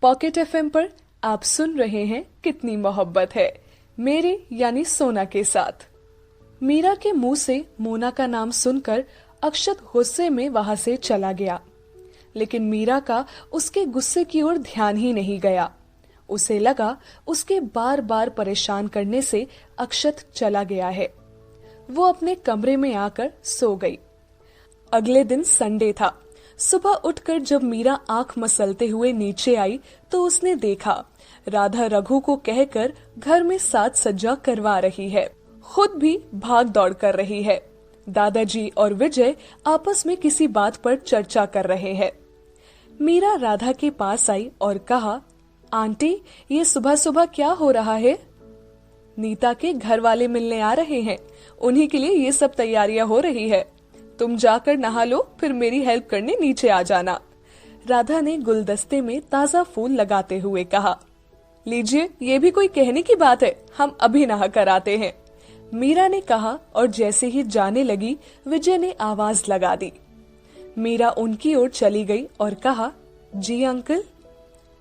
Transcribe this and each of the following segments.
Pocket FM पर आप सुन रहे हैं कितनी मोहब्बत है, मेरे यानी सोना के साथ। मीरा के मुंह से मोना का नाम सुनकर अक्षत गुस्से में वहां से चला गया, लेकिन मीरा का उसके गुस्से की ओर ध्यान ही नहीं गया। उसे लगा उसके बार बार परेशान करने से अक्षत चला गया है। वो अपने कमरे में आकर सो गई। अगले दिन संडे था। सुबह उठकर जब मीरा आंख मसलते हुए नीचे आई तो उसने देखा राधा रघु को कहकर घर में साज सज्जा करवा रही है, खुद भी भाग दौड़ कर रही है। दादाजी और विजय आपस में किसी बात पर चर्चा कर रहे हैं। मीरा राधा के पास आई और कहा, आंटी, ये सुबह सुबह क्या हो रहा है? नीता के घर वाले मिलने आ रहे हैं, उन्हीं के लिए ये सब तैयारियां हो रही है। तुम जाकर नहा लो, फिर मेरी हेल्प करने नीचे आ जाना। राधा ने गुलदस्ते में ताजा फूल लगाते हुए कहा, लीजिए, ये भी कोई कहने की बात है, हम अभी नहा कर आते हैं। मीरा ने कहा और जैसे ही जाने लगी विजय ने आवाज लगा दी। मीरा उनकी ओर चली गई और कहा, जी अंकल।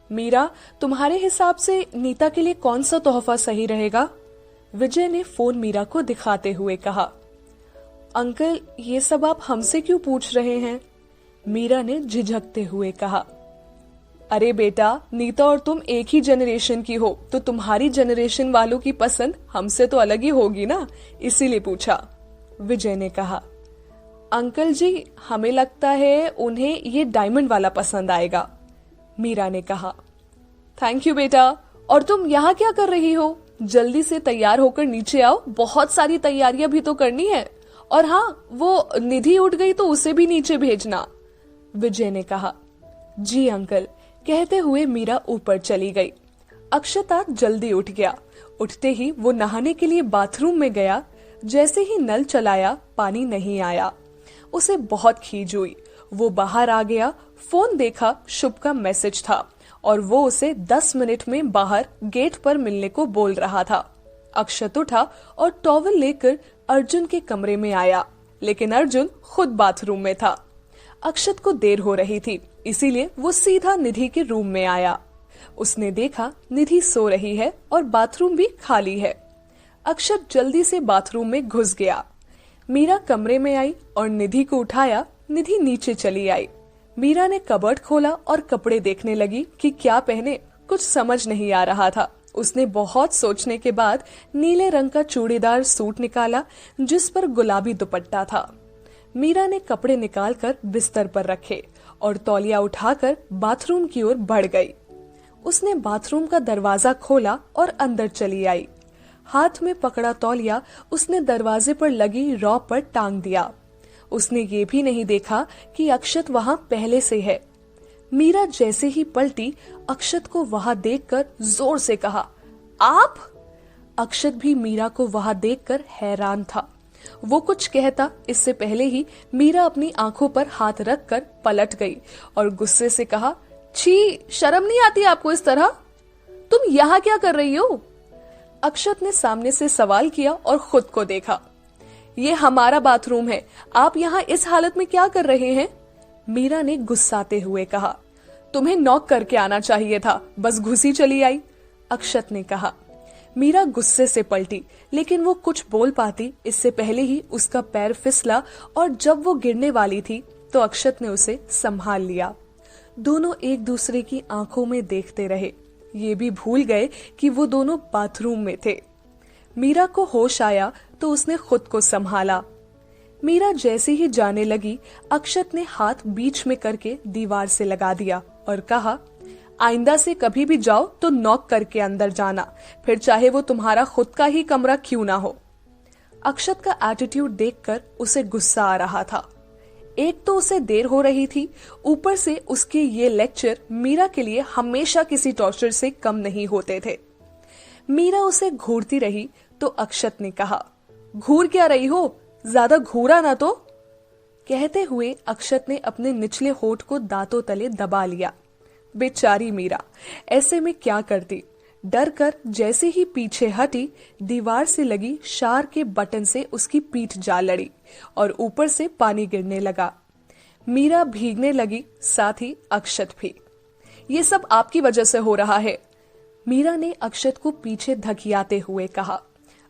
मीरा, तुम्हारे हिसाब से नीता के लिए कौन सा तोहफा सही रहेगा? विजय ने फोन मीरा को दिखाते हुए कहा। अंकल, ये सब आप हमसे क्यों पूछ रहे हैं? मीरा ने झिझकते हुए कहा। अरे बेटा, नीता और तुम एक ही जनरेशन की हो, तो तुम्हारी जनरेशन वालों की पसंद हमसे तो अलग ही होगी ना, इसीलिए पूछा। विजय ने कहा। अंकल जी, हमें लगता है उन्हें ये डायमंड वाला पसंद आएगा। मीरा ने कहा। थैंक यू बेटा। और तुम यहाँ क्या कर रही हो? जल्दी से तैयार होकर नीचे आओ, बहुत सारी तैयारियां भी तो करनी है। और हाँ, वो निधि उठ गई तो उसे भी नीचे भेजना। विजय ने कहा। जी अंकल, कहते हुए मीरा ऊपर चली गई। अक्षत आज जल्दी उठ गया। उठते ही वो नहाने के लिए बाथरूम में गया। जैसे ही नल चलाया, पानी नहीं आया। उसे बहुत खीज हुई। वो बाहर आ गया, फोन देखा, शुभ का मैसेज था और वो उसे 10 मिनट में बाहर गेट पर मिलने को बोल रहा था। अक्षत उठा और टॉवल लेकर अर्जुन के कमरे में आया, लेकिन अर्जुन खुद बाथरूम में था। अक्षत को देर हो रही थी, इसीलिए वो सीधा निधि के रूम में आया। उसने देखा निधि सो रही है और बाथरूम भी खाली है। अक्षत जल्दी से बाथरूम में घुस गया। मीरा कमरे में आई और निधि को उठाया। निधि नीचे चली आई। मीरा ने कबर्ड खोला और कपड़े देखने लगी कि क्या पहने। कुछ समझ नहीं आ रहा था। उसने बहुत सोचने के बाद नीले रंग का चूड़ीदार सूट निकाला, जिस पर गुलाबी दुपट्टा था। मीरा ने कपड़े निकालकर बिस्तर पर रखे और तौलिया उठाकर बाथरूम की ओर बढ़ गई। उसने बाथरूम का दरवाजा खोला और अंदर चली आई। हाथ में पकड़ा तौलिया उसने दरवाजे पर लगी रॉ पर टांग दिया। उसने ये भी नहीं देखा कि अक्षत वहां पहले से है। मीरा जैसे ही पलटी, अक्षत को वहां देखकर जोर से कहा, आप? अक्षत भी मीरा को वहां देखकर हैरान था। वो कुछ कहता इससे पहले ही मीरा अपनी आंखों पर हाथ रखकर पलट गई और गुस्से से कहा, छी, शर्म नहीं आती आपको इस तरह? तुम यहाँ क्या कर रही हो? अक्षत ने सामने से सवाल किया और खुद को देखा। ये हमारा बाथरूम है, आप यहाँ इस हालत में क्या कर रहे हैं? मीरा ने गुस्साते हुए कहा। तुम्हें नॉक करके आना चाहिए था, बस घुसी चली आई। अक्षत ने कहा। मीरा गुस्से से पलटी, लेकिन वो कुछ बोल पाती इससे पहले ही उसका पैर फिसला और जब वो गिरने वाली थी तो अक्षत ने उसे संभाल लिया। दोनों एक दूसरे की आंखों में देखते रहे। ये भी भूल गए कि वो दोनों बाथरूम में थे। मीरा को होश आया तो उसने खुद को संभाला। मीरा जैसे ही जाने लगी, अक्षत ने हाथ बीच में करके दीवार से लगा दिया और कहा, आइंदा से कभी भी जाओ तो नॉक करके अंदर जाना, फिर चाहे वो तुम्हारा खुद का ही कमरा क्यों ना हो। अक्षत का एटीट्यूड देखकर उसे गुस्सा आ रहा था। एक तो उसे देर हो रही थी, ऊपर से उसके ये लेक्चर मीरा के लिए हमेशा किसी टॉर्चर से कम नहीं होते थे। मीरा उसे घूरती रही तो अक्षत ने कहा, घूर क्या रही हो, ज्यादा घूरा ना तो। कहते हुए अक्षत ने अपने निचले होठ को दांतों तले दबा लिया। बेचारी मीरा ऐसे में क्या करती। डर कर जैसे ही पीछे हटी, दीवार से लगी शार के बटन से उसकी पीठ जा लड़ी और ऊपर से पानी गिरने लगा। मीरा भीगने लगी, साथ ही अक्षत भी। ये सब आपकी वजह से हो रहा है। मीरा ने अक्षत को पीछे धकियाते हुए कहा।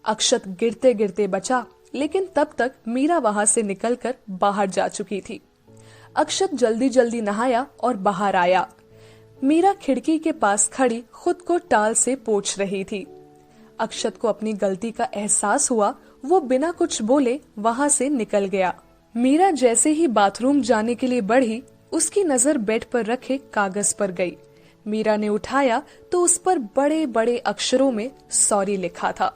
अक्षत गिरते गिरते बचा, लेकिन तब तक मीरा वहां से निकलकर बाहर जा चुकी थी। अक्षत जल्दी जल्दी नहाया और बाहर आया। मीरा खिड़की के पास खड़ी खुद को टाल से पोंछ रही थी। अक्षत को अपनी गलती का एहसास हुआ। वो बिना कुछ बोले वहां से निकल गया। मीरा जैसे ही बाथरूम जाने के लिए बढ़ी, उसकी नजर बेड पर रखे कागज पर गई। मीरा ने उठाया तो उस पर बड़े बड़े अक्षरों में सॉरी लिखा था।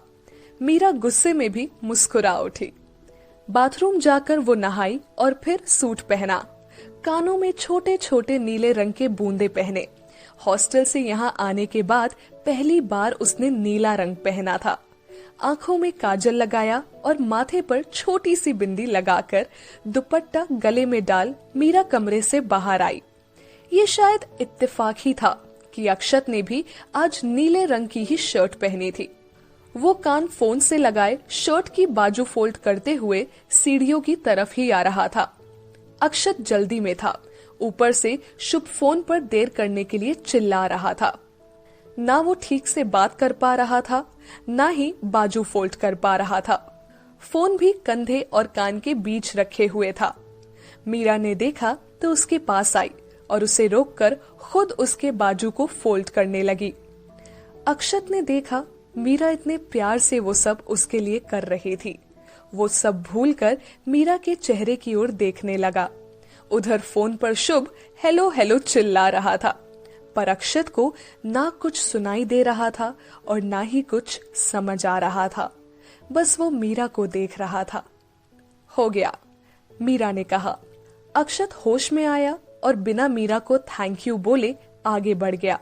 मीरा गुस्से में भी मुस्कुरा उठी। बाथरूम जाकर वो नहाई और फिर सूट पहना। कानों में छोटे छोटे नीले रंग के बूंदे पहने। हॉस्टल से यहाँ आने के बाद पहली बार उसने नीला रंग पहना था। आंखों में काजल लगाया और माथे पर छोटी सी बिंदी लगाकर दुपट्टा गले में डाल मीरा कमरे से बाहर आई। ये शायद इत्तेफाक ही था कि अक्षत ने भी आज नीले रंग की ही शर्ट पहनी थी। वो कान फोन से लगाए शर्ट की बाजू फोल्ड करते हुए सीढ़ियों की तरफ ही आ रहा था। अक्षत जल्दी में था। ऊपर से शुभ फोन पर देर करने के लिए चिल्ला रहा था। ना वो ठीक से बात कर पा रहा था, ना ही बाजू फोल्ड कर पा रहा था। फोन भी कंधे और कान के बीच रखे हुए था। मीरा ने देखा तो उसके पास आई और उसे रोककर खुद उसके बाजू को फोल्ड करने लगी। अक्षत ने देखा मीरा इतने प्यार से वो सब उसके लिए कर रही थी। वो सब भूलकर मीरा के चेहरे की ओर देखने लगा। उधर फोन पर शुभ हेलो हेलो चिल्ला रहा था, पर अक्षत को ना कुछ सुनाई दे रहा था और ना ही कुछ समझ आ रहा था। बस वो मीरा को देख रहा था। हो गया, मीरा ने कहा। अक्षत होश में आया और बिना मीरा को थैंक यू बोले आगे बढ़ गया।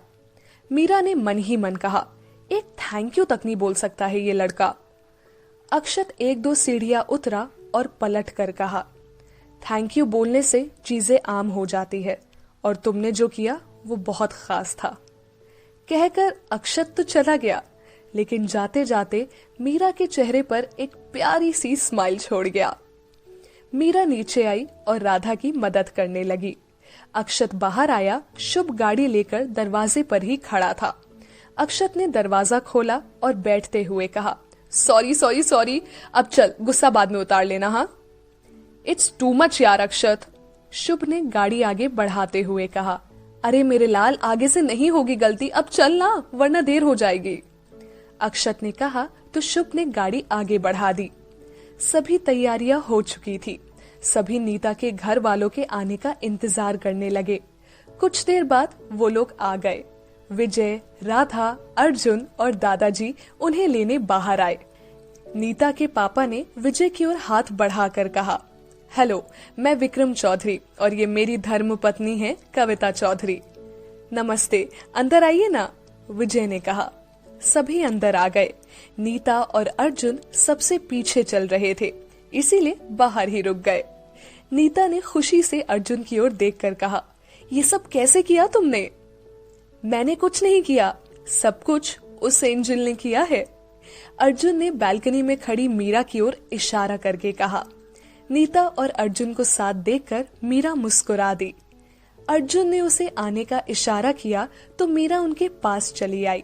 मीरा ने मन ही मन कहा, एक थैंक यू तक नहीं बोल सकता है ये लड़का। अक्षत एक दो सीढ़ियां उतरा और पलट कर कहा, थैंक यू बोलने से चीजें आम हो जाती है और तुमने जो किया वो बहुत खास था। कहकर अक्षत तो चला गया, लेकिन जाते जाते मीरा के चेहरे पर एक प्यारी सी स्माइल छोड़ गया। मीरा नीचे आई और राधा की मदद करने लगी। अक्षत बाहर आया। शुभ गाड़ी लेकर दरवाजे पर ही खड़ा था। अक्षत ने दरवाजा खोला और बैठते हुए कहा, सॉरी सॉरी सॉरी, अब चल, गुस्सा बाद में उतार लेना। हाँ, इट्स टू मच यार अक्षत। शुभ ने गाड़ी आगे बढ़ाते हुए कहा, अरे मेरे लाल, आगे से नहीं होगी गलती, अब चल ना, वरना देर हो जाएगी। अक्षत ने कहा तो शुभ ने गाड़ी आगे बढ़ा दी। सभी तैयारियां हो चुकी थी। सभी नीता के घर वालों के आने का इंतजार करने लगे। कुछ देर बाद वो लोग आ गए। विजय, राधा, अर्जुन और दादाजी उन्हें लेने बाहर आए। नीता के पापा ने विजय की ओर हाथ बढ़ाकर कहा, हेलो, मैं विक्रम चौधरी और ये मेरी धर्म पत्नी है कविता चौधरी। नमस्ते, अंदर आइए ना, विजय ने कहा। सभी अंदर आ गए। नीता और अर्जुन सबसे पीछे चल रहे थे, इसीलिए बाहर ही रुक गए। नीता ने खुशी से अर्जुन की ओर देखकर कहा, ये सब कैसे किया तुमने? मैंने कुछ नहीं किया, सब कुछ उस एंजल ने किया है। अर्जुन ने बालकनी में खड़ी मीरा की ओर इशारा करके कहा। नीता और अर्जुन को साथ देखकर मीरा मुस्कुरा दी। अर्जुन ने उसे आने का इशारा किया तो मीरा उनके पास चली आई।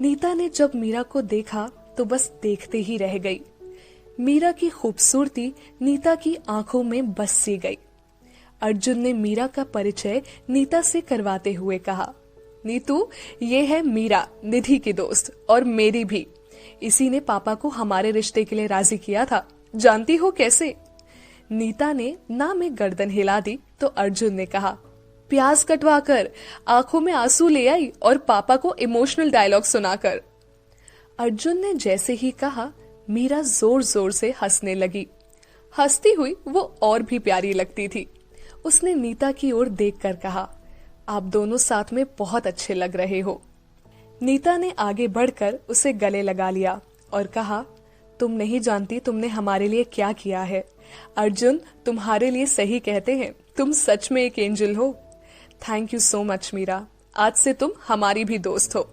नीता ने जब मीरा को देखा तो बस देखते ही रह गई। मीरा की खूबसूरती नीता की आंखों में बस सी गई। अर्जुन ने मीरा का परिचय नीता से करवाते हुए कहा, नीतू, ये है मीरा, निधि की दोस्त और मेरी भी। इसी ने पापा को हमारे रिश्ते के लिए राजी किया था, जानती हो कैसे? नीता ने ना में गर्दन हिला दी तो अर्जुन ने कहा, प्याज कटवाकर, आंखों में आंसू ले आई और पापा को इमोशनल डायलॉग सुनाकर। अर्जुन ने जैसे ही कहा, मीरा जोर जोर से हंसने लगी। हंसती हुई वो और भी प्यारी लगती थी। उसने नीता की ओर देखकर कहा, आप दोनों साथ में बहुत अच्छे लग रहे हो। नीता ने आगे बढ़कर उसे गले लगा लिया और कहा, तुम नहीं जानती तुमने हमारे लिए क्या किया है। अर्जुन, तुम्हारे लिए सही कहते हैं, तुम सच में एक एंजल हो। Thank you so much Meera, आज से तुम हमारी भी दोस्त हो।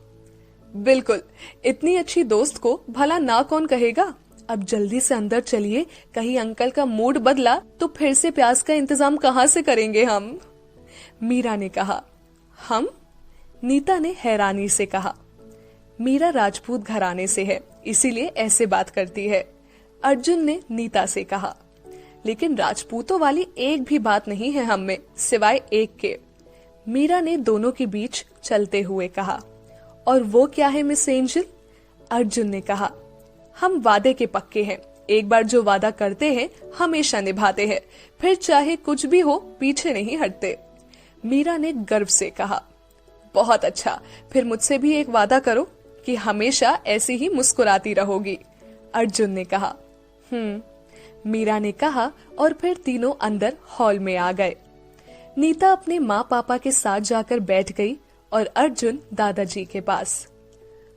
बिल्कुल, इतनी अच्छी दोस्त को भला ना कौन कहेगा। अब जल्दी से अंदर चलिए, कहीं अंकल का मूड बदला तो फिर से प्याज का इंतजाम कहाँ से करेंगे हम? मीरा ने कहा। हम? नीता ने हैरानी से कहा, मीरा राजपूत घराने से है, इसीलिए ऐसे बात करती है। अर्जुन ने नीता से कहा, लेकिन राजपूतों वाली एक भी बात नहीं है हम में, सिवाय एक के। मीरा ने दोनों के बीच चलते हुए कहा, और वो क्या है मिस एंजल? अर्जुन ने कहा, हम वादे के पक्के हैं, एक बार जो वादा करते हैं हमेशा निभाते हैं, फिर चाहे कुछ भी हो पीछे नहीं हटते। मीरा ने गर्व से कहा, बहुत अच्छा, फिर मुझसे भी एक वादा करो कि हमेशा ऐसी ही मुस्कुराती रहोगी। अर्जुन ने कहा, मीरा ने कहा, और फिर तीनों अंदर हॉल में आ गए। नीता अपने माँ पापा के साथ जाकर बैठ गई और अर्जुन दादाजी के पास।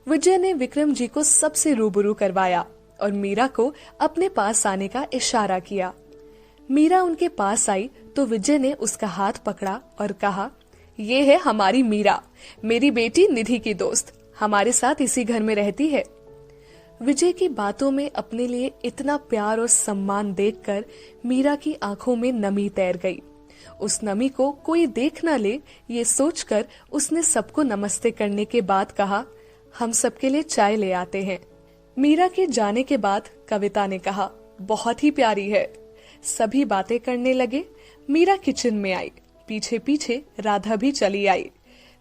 विजय ने विक्रम जी को सबसे रूबरू करवाया और मीरा को अपने पास आने का इशारा किया। मीरा उनके पास आई तो विजय ने उसका हाथ पकड़ा और कहा, ये है हमारी मीरा, मेरी बेटी निधि की दोस्त, हमारे साथ इसी घर में रहती है। विजय की बातों में अपने लिए इतना प्यार और सम्मान देखकर मीरा की आंखों में नमी तैर गई। उस नमी को कोई देख न ले, ये सोचकर उसने सबको नमस्ते करने के बाद कहा, हम सबके लिए चाय ले आते हैं। मीरा के जाने के बाद कविता ने कहा, बहुत ही प्यारी है। सभी बातें करने लगे। मीरा किचन में आई, पीछे पीछे राधा भी चली आई।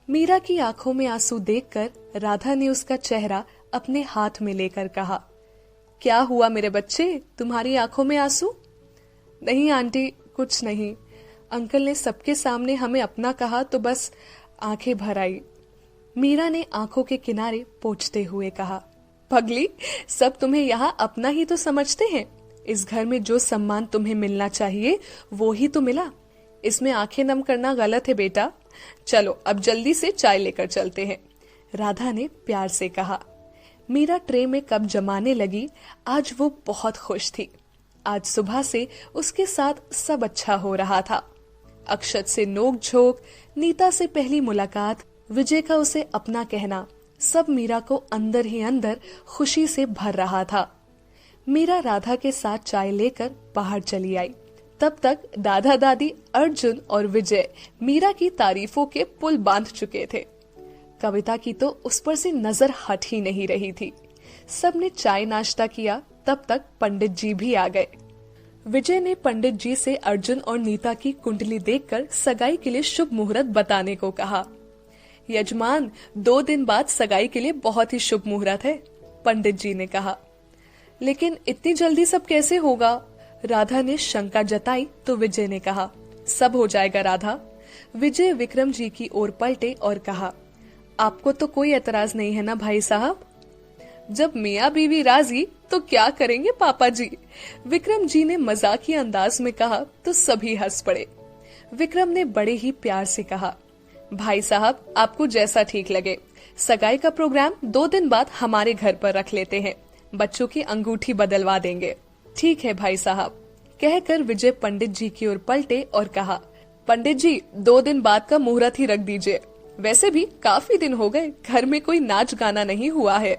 मीरा की आंखों में आंसू देखकर राधा ने उसका चेहरा अपने हाथ में लेकर कहा, क्या हुआ मेरे बच्चे, तुम्हारी आंखों में आंसू? नहीं आंटी, कुछ नहीं। अंकल ने सबके सामने हमें अपना कहा तो बस आंखें भर आई। मीरा ने आंखों के किनारे पोंछते हुए कहा, पगली, सब तुम्हें यहाँ अपना ही तो समझते हैं। इस घर में जो सम्मान तुम्हें मिलना चाहिए वो ही तो मिला। इसमें आंखें नम करना गलत है बेटा। चलो अब जल्दी से चाय लेकर चलते हैं, राधा ने प्यार से कहा। मीरा ट्रे में कप जमाने लगी। आज वो बहुत खुश थी। आज सुबह से उसके साथ सब अच्छा हो रहा था। अक्षत से नोक झोंक, नीता से पहली मुलाकात, विजय का उसे अपना कहना, सब मीरा को अंदर ही अंदर खुशी से भर रहा था। मीरा राधा के साथ चाय लेकर बाहर चली आई। तब तक दादा दादी, अर्जुन और विजय मीरा की तारीफों के पुल बांध चुके थे। कविता की तो उस पर से नजर हट ही नहीं रही थी। सबने चाय नाश्ता किया। तब तक पंडित जी भी आ गए। विजय ने पंडित जी से अर्जुन और नीता की कुंडली देखकर सगाई के लिए शुभ मुहूर्त बताने को कहा। यजमान, 2 दिन बाद सगाई के लिए बहुत ही शुभ मुहूर्त है, पंडित जी ने कहा। लेकिन इतनी जल्दी सब कैसे होगा? राधा ने शंका जताई तो विजय ने कहा, सब हो जाएगा राधा। विजय विक्रम जी की ओर पलटे और कहा, आपको तो कोई एतराज नहीं है ना भाई साहब? जब मियाँ बीवी राजी तो क्या करेंगे पापा जी, विक्रम जी ने मजाकिया अंदाज में कहा तो सभी हंस पड़े। विक्रम ने बड़े ही प्यार से कहा, भाई साहब आपको जैसा ठीक लगे, सगाई का प्रोग्राम 2 दिन बाद हमारे घर पर रख लेते हैं, बच्चों की अंगूठी बदलवा देंगे। ठीक है भाई साहब, कहकर विजय पंडित जी की ओर पलटे और कहा, पंडित जी 2 दिन बाद का मुहूर्त ही रख दीजिए, वैसे भी काफी दिन हो गए, घर में कोई नाच गाना नहीं हुआ है।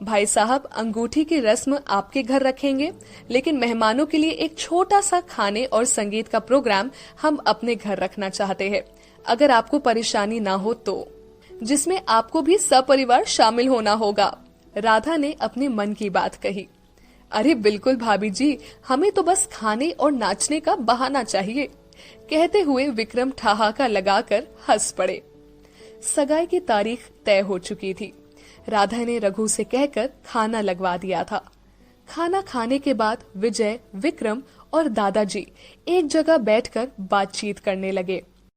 भाई साहब, अंगूठी की रस्म आपके घर रखेंगे, लेकिन मेहमानों के लिए एक छोटा सा खाने और संगीत का प्रोग्राम हम अपने घर रखना चाहते हैं, अगर आपको परेशानी ना हो तो, जिसमें आपको भी सपरिवार शामिल होना होगा। राधा ने अपने मन की बात कही। अरे बिल्कुल भाभी जी, हमें तो बस खाने और नाचने का बहाना चाहिए, कहते हुए विक्रम ठहाका लगाकर हंस पड़े। सगाई की तारीख तय हो चुकी थी। राधा ने रघु से कहकर खाना लगवा दिया था। खाना खाने के बाद विजय, विक्रम और दादाजी एक जगह बैठकर बातचीत करने लगे।